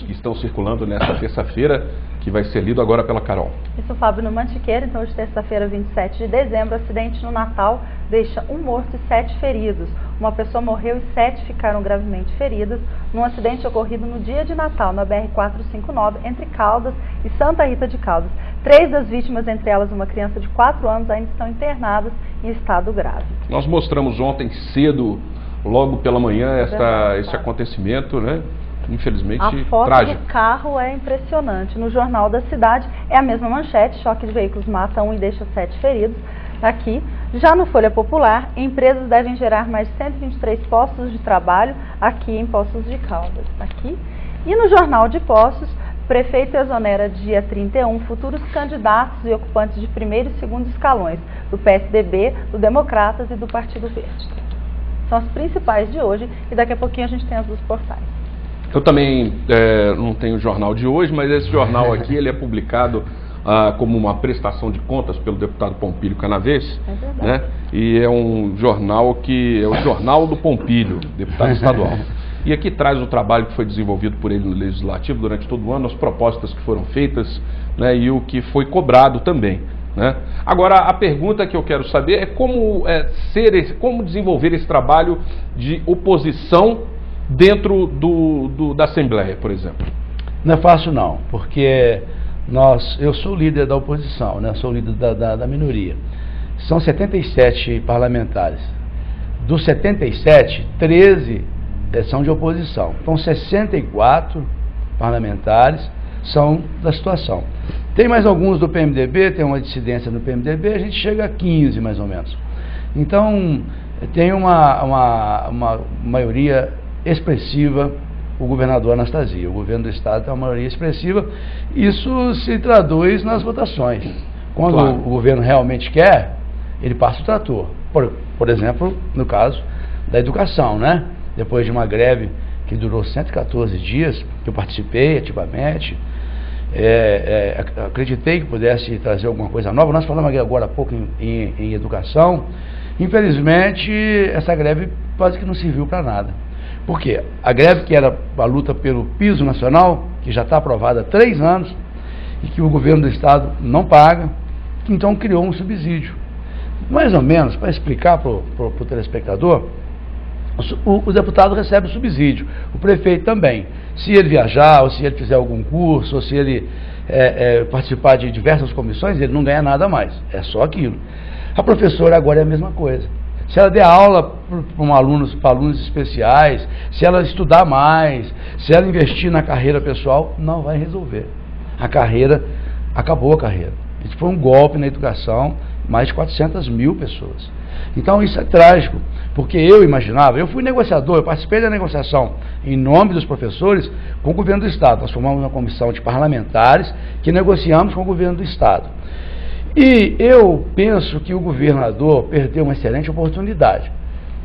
que estão circulando nesta terça-feira, que vai ser lido agora pela Carol. Isso, Fábio, no Mantiqueira. Então, hoje, terça-feira, 27 de dezembro, acidente no Natal deixa 1 morto e 7 feridos. Uma pessoa morreu e 7 ficaram gravemente feridas num acidente ocorrido no dia de Natal, na BR-459, entre Caldas e Santa Rita de Caldas. 3 das vítimas, entre elas uma criança de 4 anos, ainda estão internadas em estado grave. Nós mostramos ontem cedo, logo pela manhã, esse acontecimento, né? Infelizmente a foto trágico. do carro é impressionante. No Jornal da Cidade é a mesma manchete: choque de veículos mata 1 e deixa 7 feridos. Aqui, já no Folha Popular, empresas devem gerar mais de 123 postos de trabalho aqui em Poços de Caldas. Aqui. E no Jornal de Poços, prefeito exonera dia 31 futuros candidatos e ocupantes de primeiro e segundo escalões do PSDB, do Democratas e do Partido Verde. São as principais de hoje e daqui a pouquinho a gente tem as dos portais. Eu também não tenho o jornal de hoje, mas esse jornal aqui ele é publicado como uma prestação de contas pelo deputado Pompílio Canavese, né? E é um jornal que é o Jornal do Pompílio, deputado estadual. E aqui traz o trabalho que foi desenvolvido por ele no Legislativo durante todo o ano, as propostas que foram feitas, né, e o que foi cobrado também, né? Agora, a pergunta que eu quero saber é como desenvolver esse trabalho de oposição dentro da Assembleia, por exemplo. Não é fácil não, porque eu sou líder da oposição, né? Sou líder da minoria. São 77 parlamentares. Dos 77, 13 são de oposição. Então 64 parlamentares são da situação. Tem mais alguns do PMDB, tem uma dissidência no PMDB, a gente chega a 15 mais ou menos. Então tem uma maioria expressiva, o governador Anastasia. O governo do estado tem uma maioria expressiva. Isso se traduz nas votações. Quando o governo realmente quer, ele passa o trator. Por exemplo, no caso da educação, né? Depois de uma greve que durou 114 dias, que eu participei ativamente, acreditei que pudesse trazer alguma coisa nova. Nós falamos aqui agora há pouco em educação. Infelizmente, essa greve quase que não serviu para nada. Por quê? A greve, que era a luta pelo piso nacional, que já está aprovada há 3 anos, e que o governo do estado não paga, então criou um subsídio. Mais ou menos, para explicar para o telespectador, o deputado recebe o subsídio, o prefeito também. Se ele viajar, ou se ele fizer algum curso, ou se ele participar de diversas comissões, ele não ganha nada mais, é só aquilo. A professora agora é a mesma coisa. Se ela der aula para alunos especiais, se ela estudar mais, se ela investir na carreira pessoal, não vai resolver. Acabou a carreira. Isso foi um golpe na educação, mais de 400 mil pessoas. Então isso é trágico, porque eu fui negociador, eu participei da negociação em nome dos professores com o governo do estado. Nós formamos uma comissão de parlamentares que negociamos com o governo do estado. E eu penso que o governador perdeu uma excelente oportunidade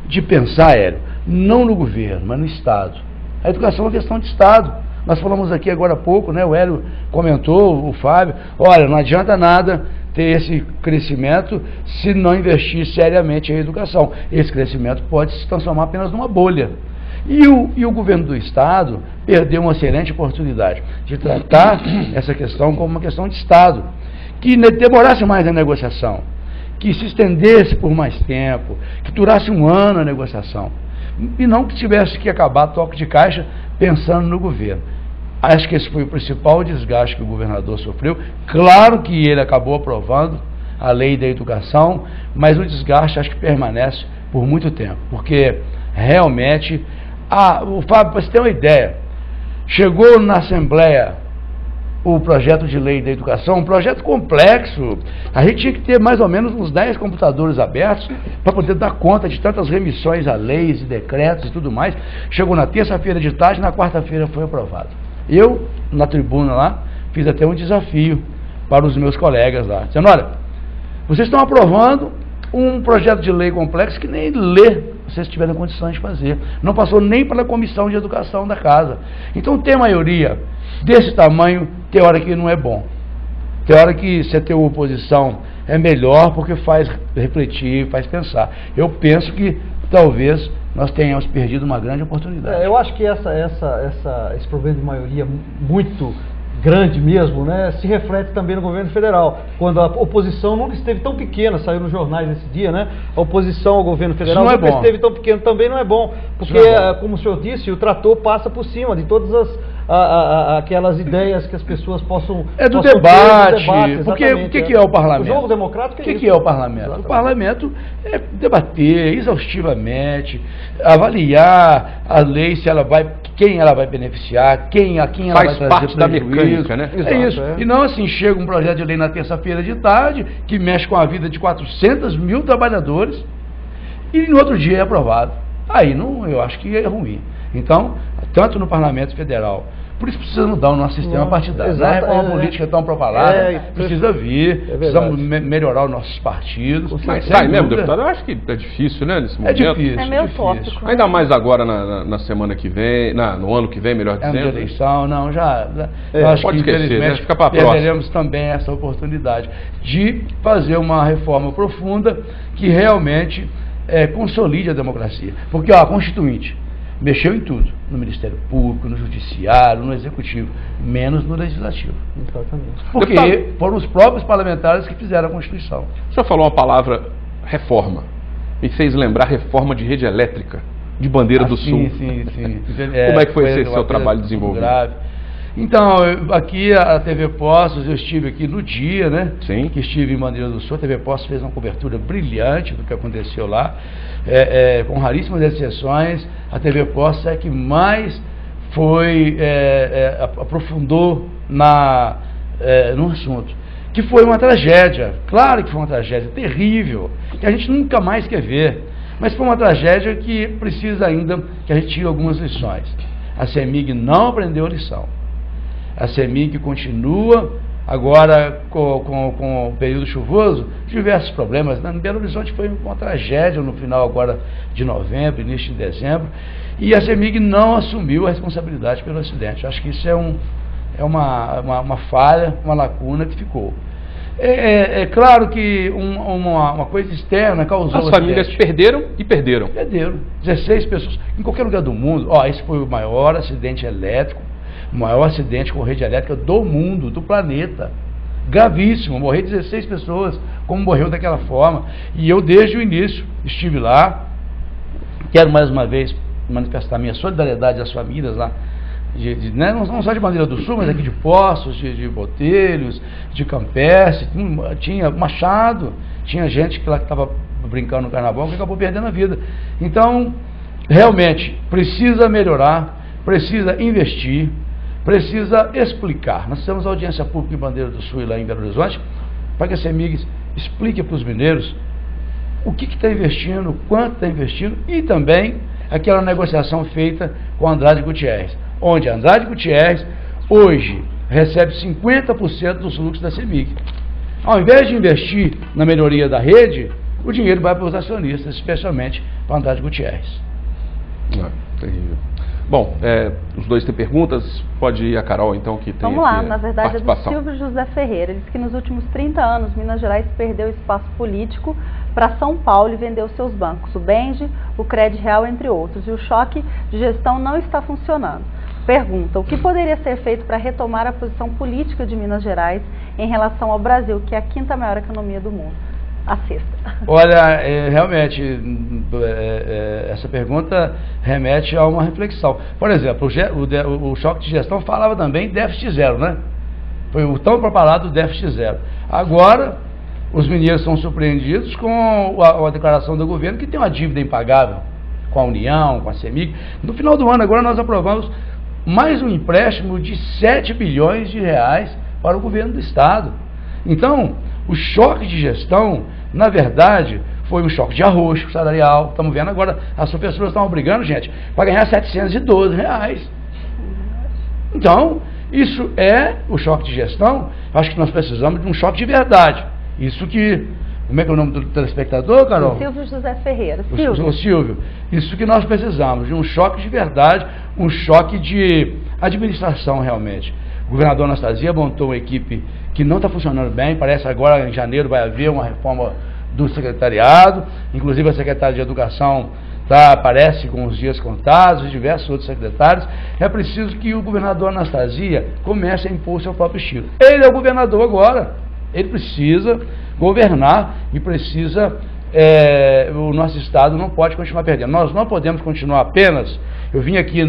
de pensar, Hélio, não no governo, mas no estado. A educação é uma questão de estado. Nós falamos aqui agora há pouco, né? O Hélio comentou, o Fábio, olha, não adianta nada ter esse crescimento se não investir seriamente em educação. Esse crescimento pode se transformar apenas numa bolha. E o governo do estado perdeu uma excelente oportunidade de tratar essa questão como uma questão de estado, que demorasse mais a negociação, que se estendesse por mais tempo, que durasse 1 ano a negociação, e não que tivesse que acabar toque de caixa pensando no governo. Acho que esse foi o principal desgaste que o governador sofreu. Claro que ele acabou aprovando a lei da educação, mas o desgaste acho que permanece por muito tempo, porque realmente, o Fábio, para você ter uma ideia, chegou na Assembleia o projeto de lei da educação, um projeto complexo. A gente tinha que ter mais ou menos uns 10 computadores abertos para poder dar conta de tantas remissões a leis e decretos e tudo mais. Chegou na terça-feira de tarde, na quarta-feira foi aprovado. Eu, na tribuna lá, fiz até um desafio para os meus colegas lá, dizendo, olha, vocês estão aprovando um projeto de lei complexo que nem ler vocês tiveram condições de fazer. Não passou nem pela comissão de educação da casa. Então, ter maioria desse tamanho, tem hora que não é bom. Tem hora que você ter oposição é melhor porque faz refletir, faz pensar. Eu penso que talvez nós tenhamos perdido uma grande oportunidade. Eu acho que esse problema de maioria muito grande mesmo, né, se reflete também no governo federal, quando a oposição nunca esteve tão pequena, saiu nos jornais esse dia, né, a oposição ao governo federal nunca esteve tão pequena, também não é bom, porque, como o senhor disse, o trator passa por cima de todas aquelas ideias que as pessoas possam... É do debate, porque o que é o parlamento? O jogo democrático é isso. O que é o parlamento? Exatamente. O parlamento é debater exaustivamente, avaliar a lei, se ela vai, quem ela vai beneficiar, a quem ela vai trazer parte da mecânica, né? Exato, é isso. E não assim, chega um projeto de lei na terça-feira de tarde, que mexe com a vida de 400 mil trabalhadores, e no outro dia é aprovado. Aí não, eu acho que é ruim. Então, tanto no Parlamento Federal, por isso precisa mudar o nosso sistema partidário. Não é reforma política tão propalada, precisa vir, precisamos melhorar os nossos partidos. Mas sai mesmo, deputado? Eu acho que é difícil, né, nesse momento. É difícil. É meio utópico. Ainda mais agora na semana que vem, no ano que vem, melhor dizendo. É uma eleição, não, eu acho que infelizmente fica pra perderemos também essa oportunidade de fazer uma reforma profunda que realmente consolide a democracia. Porque a Constituinte mexeu em tudo, no Ministério Público, no Judiciário, no Executivo, menos no Legislativo. Exatamente. Porque foram os próprios parlamentares que fizeram a Constituição. O senhor falou uma palavra, reforma. Me fez lembrar reforma de rede elétrica, de Bandeira do Sul. Sim. Como é que foi esse seu trabalho desenvolvido? Grave. Então, aqui a TV Postos, eu estive aqui no dia, né? Sim. Que estive em Bandeira do Sul. A TV Postos fez uma cobertura brilhante do que aconteceu lá. Com raríssimas exceções, a TV Postos é que mais aprofundou no assunto. Que foi uma tragédia. Claro que foi uma tragédia terrível, que a gente nunca mais quer ver. Mas foi uma tragédia que precisa ainda que a gente tire algumas lições. A CEMIG não aprendeu a lição. A CEMIG continua, agora com o período chuvoso, diversos problemas. No Belo Horizonte foi uma tragédia no final agora de novembro, início de dezembro, e a CEMIG não assumiu a responsabilidade pelo acidente. Acho que isso é uma falha, uma lacuna que ficou. É claro que uma coisa externa causou... As famílias perderam e perderam. Perderam. 16 pessoas. Em qualquer lugar do mundo, esse foi o maior acidente elétrico, o maior acidente com rede elétrica do mundo, do planeta. Gravíssimo, morrer 16 pessoas, como morreu daquela forma. E eu, desde o início, estive lá. Quero mais uma vez manifestar minha solidariedade às famílias lá, não só de Bandeira do Sul, mas aqui de Poços, de Botelhos, de Campestre, tinha Machado, tinha gente que lá que estava brincando no carnaval que acabou perdendo a vida. Então, realmente, precisa melhorar, precisa investir, precisa explicar. Nós temos audiência pública em Bandeira do Sul e lá em Belo Horizonte, para que a CEMIG explique para os mineiros o que está investindo, quanto está investindo, e também aquela negociação feita com Andrade Gutierrez, onde Andrade Gutierrez hoje recebe 50% dos lucros da CEMIG. Ao invés de investir na melhoria da rede, o dinheiro vai para os acionistas, especialmente para Andrade Gutierrez. Terrível. Bom, os dois têm perguntas, pode ir a Carol então, que tem Vamos lá, na verdade é do Silvio José Ferreira. Ele diz que nos últimos 30 anos Minas Gerais perdeu espaço político para São Paulo e vendeu seus bancos, o Benge, o Crédito Real, entre outros, e o choque de gestão não está funcionando. Pergunta, o que poderia ser feito para retomar a posição política de Minas Gerais em relação ao Brasil, que é a quinta maior economia do mundo? A sexta. Olha, realmente, essa pergunta remete a uma reflexão. Por exemplo, o choque de gestão falava também déficit zero, né? Foi o tão propalado déficit zero. Agora, os mineiros são surpreendidos com a declaração do governo que tem uma dívida impagável com a União, com a CEMIG. No final do ano, agora, nós aprovamos mais um empréstimo de 7 bilhões de reais para o governo do Estado. Então, o choque de gestão, na verdade, foi um choque de arroxo salarial. Estamos vendo agora, as professoras estão brigando, gente, para ganhar 712 reais. Então, isso é o choque de gestão. Acho que nós precisamos de um choque de verdade. Isso que... Como é que é o nome do telespectador, Carol? Silvio José Ferreira. Silvio, isso que nós precisamos, de um choque de verdade, um choque de administração realmente. O governador Anastasia montou uma equipe que não está funcionando bem, parece agora em janeiro vai haver uma reforma do secretariado, inclusive a secretária de Educação Parece com os dias contados, diversos outros secretários. É preciso que o governador Anastasia comece a impor seu próprio estilo. Ele é o governador agora, ele precisa governar e precisa, o nosso estado não pode continuar perdendo. Nós não podemos continuar apenas, eu vim aqui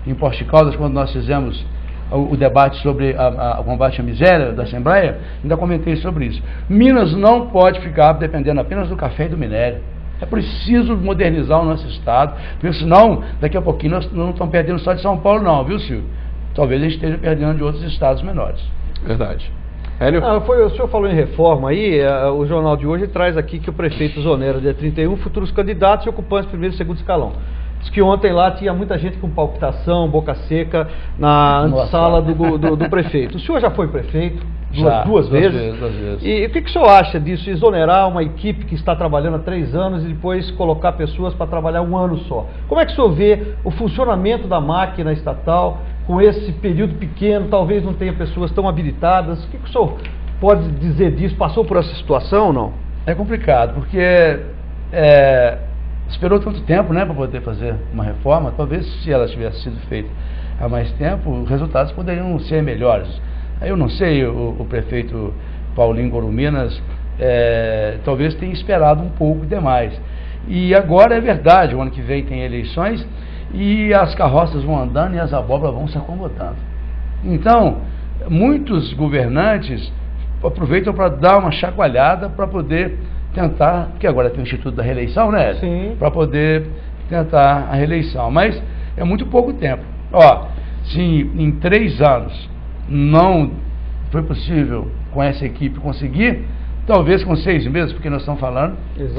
em Poços de Caldas quando nós fizemos o debate sobre o combate à miséria da Assembleia, ainda comentei sobre isso. Minas não pode ficar dependendo apenas do café e do minério. É preciso modernizar o nosso estado, porque senão, daqui a pouquinho, nós não estamos perdendo só de São Paulo não, viu, Silvio? Talvez a gente esteja perdendo de outros estados menores. Verdade. Hélio? O senhor falou em reforma aí, o jornal de hoje traz aqui que o prefeito exonera dia 31 futuros candidatos e ocupantes primeiro e segundo escalão. Diz que ontem lá tinha muita gente com palpitação, boca seca, na sala do prefeito. O senhor já foi prefeito? Duas vezes. E o que o senhor acha disso, exonerar uma equipe que está trabalhando há 3 anos e depois colocar pessoas para trabalhar 1 ano só? Como é que o senhor vê o funcionamento da máquina estatal com esse período pequeno, talvez não tenha pessoas tão habilitadas? O que o senhor pode dizer disso? Passou por essa situação ou não? É complicado, porque esperou tanto tempo, né, para poder fazer uma reforma. Talvez se ela tivesse sido feita há mais tempo, os resultados poderiam ser melhores. Eu não sei, o prefeito Paulinho Goruminas talvez tenha esperado um pouco demais. E agora é verdade, o ano que vem tem eleições e as carroças vão andando e as abóboras vão se acomodando. Então, muitos governantes aproveitam para dar uma chacoalhada para poder tentar, porque agora tem o Instituto da Reeleição, né? Sim. Para poder tentar a reeleição. Mas é muito pouco tempo. Se em 3 anos não foi possível com essa equipe conseguir, talvez com 6 meses, porque nós estamos falando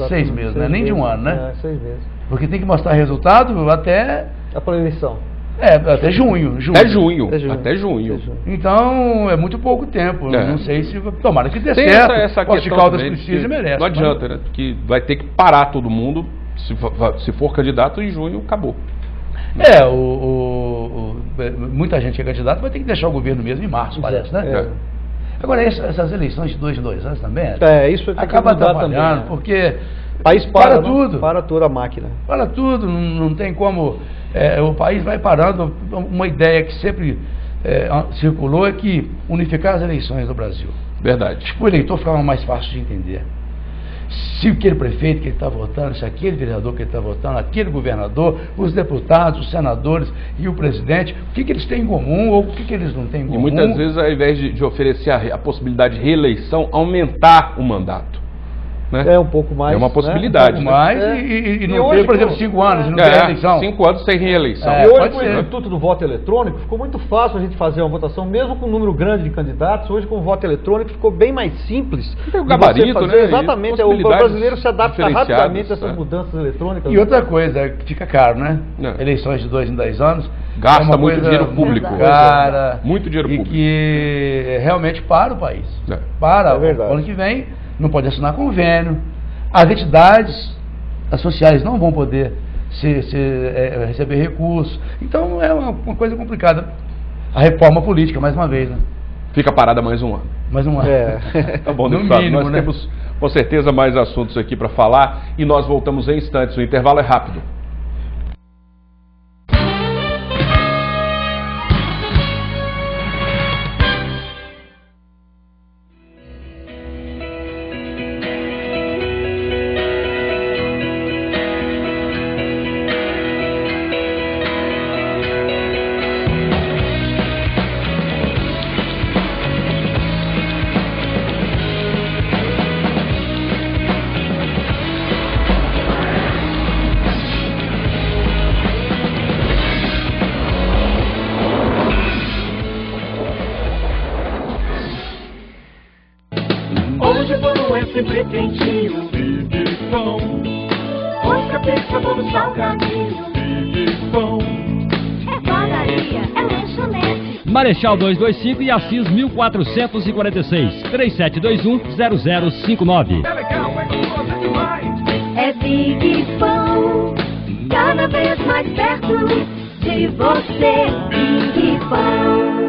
6 meses, né? Nem de 1 ano, né? 6 meses. Porque tem que mostrar resultado até... A eleição. Até junho. Até junho. Então, é muito pouco tempo. Não sei se... Tomara que dê tem certo. Essa Poços de Caldas precisa e merece. Não adianta, né? Que vai ter que parar todo mundo. Se for candidato, em junho, acabou. Muita gente é candidato, vai ter que deixar o governo mesmo em março, parece, né? Agora, essas eleições de 2 em 2 anos também, isso acaba atrapalhando, porque o país para tudo. Para toda a máquina. Para tudo, não tem como... o país vai parando. Uma ideia que sempre circulou é que unificar as eleições do Brasil. Verdade. O eleitor ficava mais fácil de entender. Se aquele prefeito que ele está votando, se aquele vereador que ele está votando, aquele governador, os deputados, os senadores e o presidente, o que eles têm em comum ou o que eles não têm em comum. E muitas vezes, ao invés de oferecer a possibilidade de reeleição, aumentar o mandato. Né? Um pouco mais. É uma possibilidade. Um pouco mais e não hoje, por exemplo, 5 anos, não tem reeleição. 5 anos sem reeleição. E hoje, com o Instituto do Voto Eletrônico, ficou muito fácil a gente fazer uma votação, mesmo com um número grande de candidatos. Hoje, com o voto eletrônico, ficou bem mais simples. Tem o gabarito, né? Exatamente. O brasileiro se adapta rapidamente a essas mudanças eletrônicas. E outra coisa, fica caro, né? Eleições de 2 em 10 anos. Gasta muito dinheiro público. Cara, muito dinheiro público. E que realmente para o país. Para. O ano que vem, não pode assinar convênio. As entidades sociais não vão poder receber recursos. Então é uma coisa complicada. A reforma política, mais uma vez, né? Fica parada mais um ano. Mais um ano. Tá bom, no mínimo, nós temos com certeza mais assuntos aqui para falar e nós voltamos em instantes. O intervalo é rápido. Hoje o pão é sempre quentinho, Big Pão. Os capês, sabor salgadinho, Big Pão. É padaria, é lanchonete. Marechal 225 e Assis 1446, 3721-0059. É legal, é gostoso demais. É Big Pão, cada vez mais perto de você, Big Pão.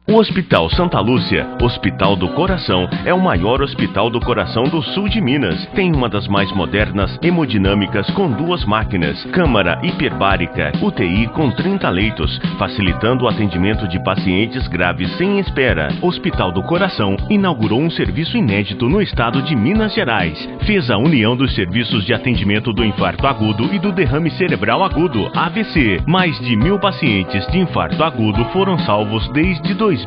O Hospital Santa Lúcia, Hospital do Coração, é o maior hospital do coração do sul de Minas. Tem uma das mais modernas hemodinâmicas com 2 máquinas, câmara hiperbárica, UTI com 30 leitos, facilitando o atendimento de pacientes graves sem espera. Hospital do Coração inaugurou um serviço inédito no estado de Minas Gerais. Fez a união dos serviços de atendimento do infarto agudo e do derrame cerebral agudo, AVC. Mais de 1.000 pacientes de infarto agudo foram salvos desde 2007.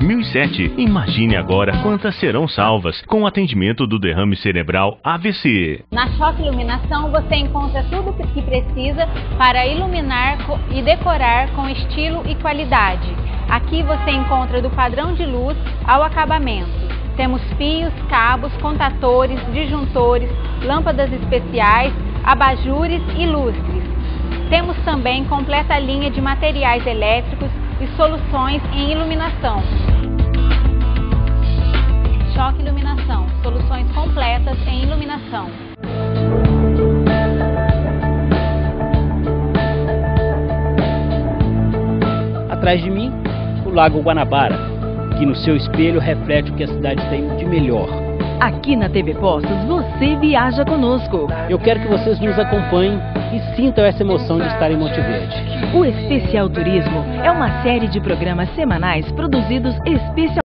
Imagine agora quantas serão salvas com o atendimento do derrame cerebral AVC. Na Choque Iluminação você encontra tudo o que precisa para iluminar e decorar com estilo e qualidade. Aqui você encontra do padrão de luz ao acabamento. Temos fios, cabos, contatores, disjuntores, lâmpadas especiais, abajures e lustres. Temos também completa linha de materiais elétricos e soluções em iluminação. Choque Iluminação, soluções completas em iluminação. Atrás de mim, o Lago Guanabara, que no seu espelho reflete o que a cidade tem de melhor. Aqui na TV Postos, você viaja conosco. Eu quero que vocês nos acompanhem e sintam essa emoção de estar em Monte Verde. O Especial Turismo é uma série de programas semanais produzidos especialmente